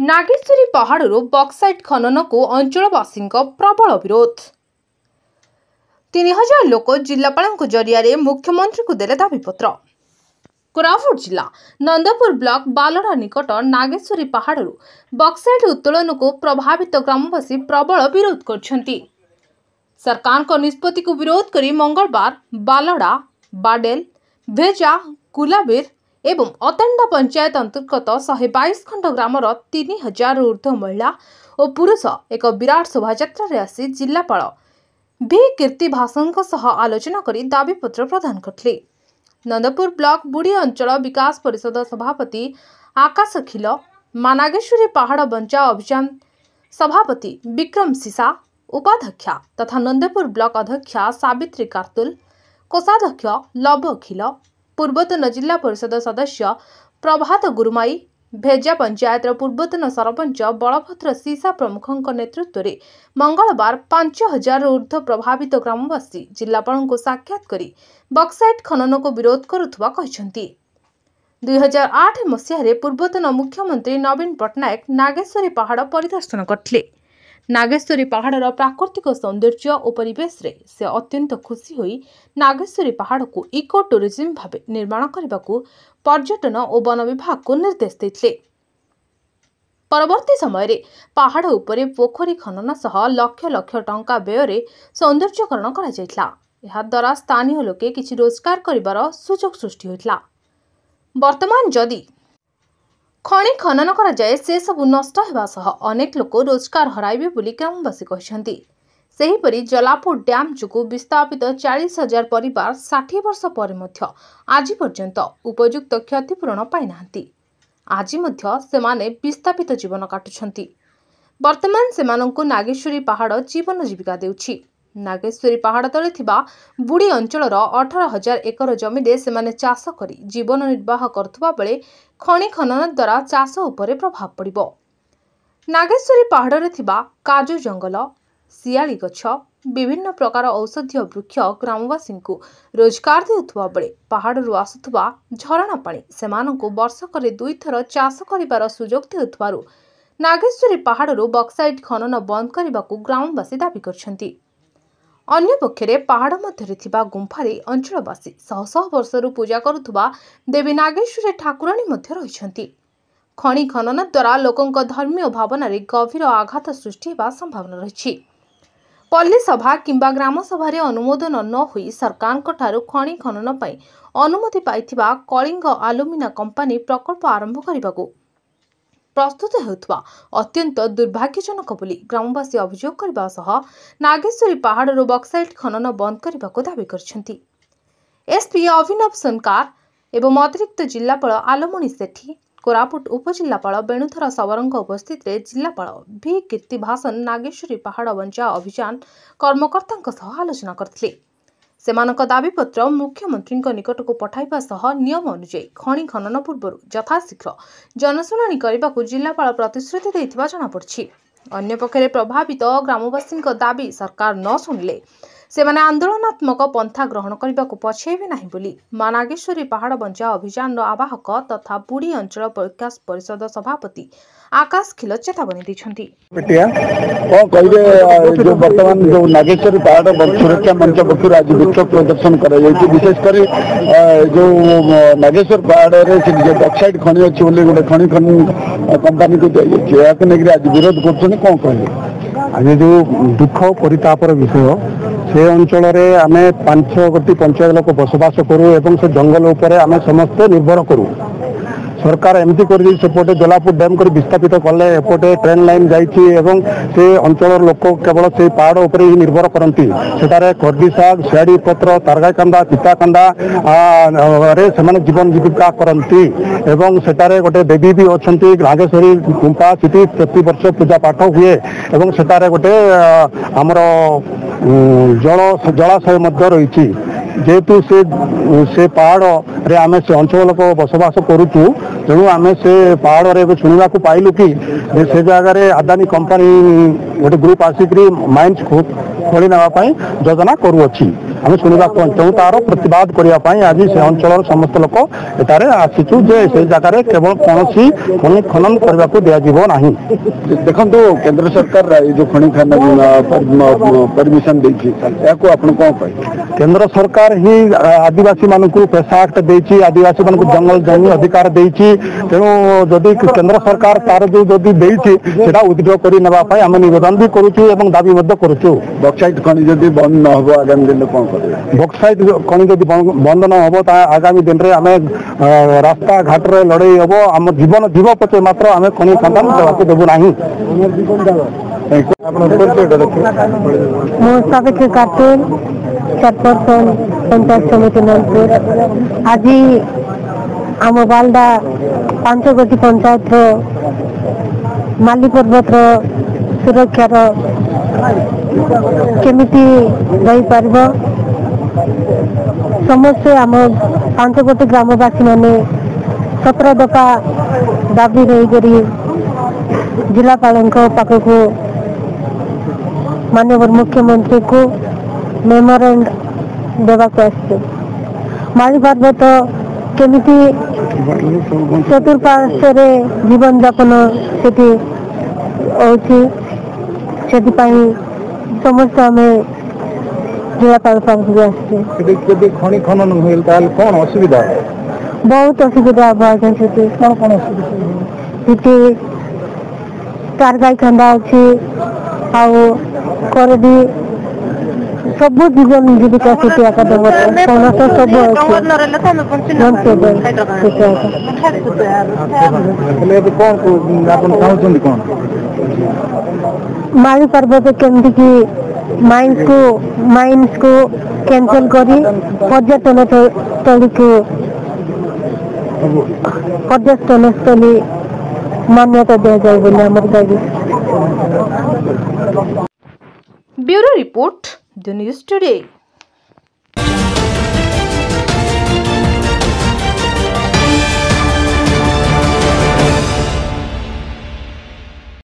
Nageshwari पहाड़रू bauxite खनन को अंचलवासी प्रबल विरोध। 3000 लोक जिलापाल जरिया मुख्यमंत्री को देले दाबीपत्र। कोरापुट जिला नंदपुर ब्लॉक बालड़ा निकट नागेश्वरी पहाड़रू बक्साइट उत्तोलन को प्रभावित ग्रामवासी प्रबल विरोध करछंती। सरकार को निष्पत्ति को विरोध करी मंगलवार बालड़ा, बाडेल, भेजा, कुलाबीर एवं अतंडा पंचायत अंतर्गत 122 खंड ग्रामर 3000 ऊर्ध्व महिला और पुरुष एक विराट शोभायात्रा आसी जिलापाल भी कीर्ति भाषण आलोचना करी दाबीपत्र प्रदान करथिले। नंदपुर ब्लॉक बुढ़ी अंचल विकास परिषद सभापति आकाश खिल, नागेश्वरी पहाड़ बंचा अभियान सभापति विक्रम सीसा, उपाध्यक्षा तथा नंदपुर ब्लॉक अध्यक्षा सावित्री कार्तुल, कोषाध्यक्ष लव खिल, पूर्वतन जिला परिषद सदस्य प्रभात गुरुमाई, भेजा पंचायत पूर्वतन सरपंच बलभद्र सीसा प्रमुखों नेतृत्व में मंगलवार 5000 ऊर्ध्व प्रभावित ग्रामवासी जिलापाल को साक्षात करी बक्साइट खनन को विरोध करुवा कहते। 2008 मसीह पूर्वतन मुख्यमंत्री नवीन पट्टनायक नागेश्वरी पहाड़ परिदर्शन करथिले। नागेश्वरी पहाड़र प्राकृतिक सौंदर्य और परिवेश रे से अत्यंत खुशी होई नागेश्वरी पहाड़ को इको टूरिज्म भाव निर्माण करने को पर्यटन और वन विभाग को निर्देश देते। परवर्ती समय रे पहाड़ उपरे पोखरी खनन सह लक्ष लक्ष टंका व्यय सौंदर्यकरण करा जायतला। एहा द्वारा स्थानीय लोके किछि रोजगार करिवार सुजोग सृष्टि होइतला। वर्तमान जदि खनि खनन करा जाए से सब नष्ट होगा सह अनेक लोक रोजगार हराइबे बोली ग्रामवासी कहछंती। सेहीपरि जलापुर डैम जुगु विस्थापित 40,000 परिवार 60 वर्ष पर मध्य आज पर्यंत उपयुक्त क्षतिपूरण पाई नाहंती। आज मध्य सेमाने विस्थापित जीवन काटुछंती। वर्तमान सेमानंकु नागेश्वरी पहाड़ जीवन जीविका देउछि। नागेश्वरी पहाड़ तले थिबा बुढ़ी अंचलर 18,000 एकर जमीरे सेमाने चाष करी जीवन निर्वाह करथुबा बेले खनि खनन द्वारा चाष उपरे प्रभाव पड़िबो। नागेश्वरी पहाड़ रे थिबा काजू जंगल, सियाली गछ, विभिन्न प्रकार औषधीय वृक्ष ग्रामवासी को रोजगार देउथुबा बेले पहाड़रू आसुथुबा झरणा पानी सेमानंकु वर्षकरे 2 थर चाष करिवार सुजोग देउथुबारु नागेश्वरी पहाड़रू बक्साइट खनन बंद करिबाकू ग्रामवासी दाबी करछंती। अन्य पक्षरे पहाड़ मध्य थिबा गुंफारे अंचलवासी शह शह वर्षरू पूजा करुथुबा देवी नागेश्वरी ठाकुराणी मध्य रहिछंती। खनि खनन द्वारा लोकंक धर्मीय भावना रे गभीर आघात सृष्टि हेबा संभावना रहिछि। पल्ली सभा किंबा ग्राम सभा रे अनुमोदन न होई सरकारक ठारू खनि खनन पई अनुमति पाइथिबा कलिंग आलुमिना कंपनी प्रकल्प आरंभ करिबाकू प्रस्तुत हेउथबा अत्यंत दुर्भाग्यजनक बोली ग्रामवासी अभियोग करबा सह नागेश्वरी पहाड़रू बक्साइट खनन बंद करबाकू दाबी करछंती। एसपी अभिनव सोनकार एवं अतिरिक्त जिलापाल आलमणि सेठी, कोरापुट उपजिलापाल बेणुधर सवरंग उपस्थित रे जिलापाल भी कीर्ति भाषण नागेश्वरी पहाड़ बंचा अभियान कर्मकर्ता सह आलोचना करथिले। सेमानक दाबीपत्र मुख्यमंत्री निकट को पठाइबा सह नियम अनुसार खनि खनन पूर्व यथाशीघ्र जनशुणाणी करने जिलापाल प्रतिश्रुति देथिबा जଣା पड़छि। अन्य पक्षरे प्रभावित ग्रामवासी दाबी सरकार न शुणिले सेमाने आंदोलनात्मक पंथा ग्रहण करने को पछेबे नाही बोली नागेश्वरी पहाड़ बंचा अभियान आवाहक तथा बुढ़ी अंचल विकास परिषद सभापति आकाश खिल चेतावनी दैछंती। जो वर्तमान जो नागेश्वरी पहाड़ सुरक्षा मंच पक्ष आज विक्षोभ प्रदर्शन कर विशेषकर जो नागेश्वर पहाड़ जो बक्साइट खनि अच्छी गोटे खनि कंपानी को दिखाई आज विरोध कर कौन कहे आज जो दुख परितापर विषय से अंचल आम 5 गोटी पंचायत लोक बसवास करूँ एवं से जंगल उपरे आम समस्ते निर्भर करूँ। सरकार एमती कर सेपटे जलापुर डैम कर विस्थापित कले एपटे ट्रेन लाइन जाइए एवं से अंचल लोक केवल से पहाड़ उपर ही निर्भर करती सेठारे कर्दी साग, सियाड़ी पत्र, तारगाकांदा, चिताकांदा रे से जीवन जीविका करती एवं सेठारे गोटे देवी भी अच्छा नागेश्वरी गुंफा सीटी प्रति वर्ष पूजा पाठ हुए एवं सेठारे गोटे आमर जलाशय रही जेहेतु से पहाड़ रे आमे से अंचल लोक बसवास करूँ तेणु आम से पहाड़ रे शुणा पाइलु कि से जगार अदानी कंपनी गोटे ग्रुप आसिक माइन्स खोली नापी योजना करुअछि। आम शुणा चाहूँ तार प्रतिवाद करने आज से अंचल समस्त लोक एटारे आसीचु जे से जगह केवल कौन खनि खनन करने को दिज्व ना। देखो केंद्र सरकार जो खनि खनन परमिशन देछि आपण कौन कहे केंद्र सरकार ही आदिवासी मानक पेशा एक्ट देछि आदिवासी मानक जंगल जमी अधिकार देछि तेणु जदि केंद्र सरकार तार जो जदि देछि सेटा उद्योग करि नबा पय हम निवेदन भी करूछु एवं दाबी मध्य करूछु। बक्साइट खनि जदि बंद न हो आगामी दिन कौन करे बक्साइट खनि जदि बंद न हो ता आगामी दिन रे हमें रास्ता घाट रे लड़ाई हबो आम जीवन जीव पचे मात्र हमें खनि खनन देबाक देबु नाही। चेयरपर्सन पंचायत समिति नलपुर आज आम बालडा 5 गोटी पंचायत माली पर्वत सुरक्षार केमिति रही पारिब समस्या आम 5 गोटी ग्रामवासी माने 17 दफा दाबी रही जिलापाल पाखक माननीय मुख्यमंत्री को मेमोरेंड देवाक माली पर्वत केमिति चतुर्पार्श्व जीवन जापन से समस्त आम जिलापाल पाखक खनि खनन होइल ताल कोन असुविधा बहुत असुविधा आज्ञा कौन असुविधा कारगाई खंदा अच्छी आरडी सब जीवन जीविका स्थिति सब माली पर्वत केमती की माइंस को कैंसल करी पर्यटन स्थली को पर्यटन स्थली मान्यता दिया जाए बोले आमर दाबी। Bureau report the news today.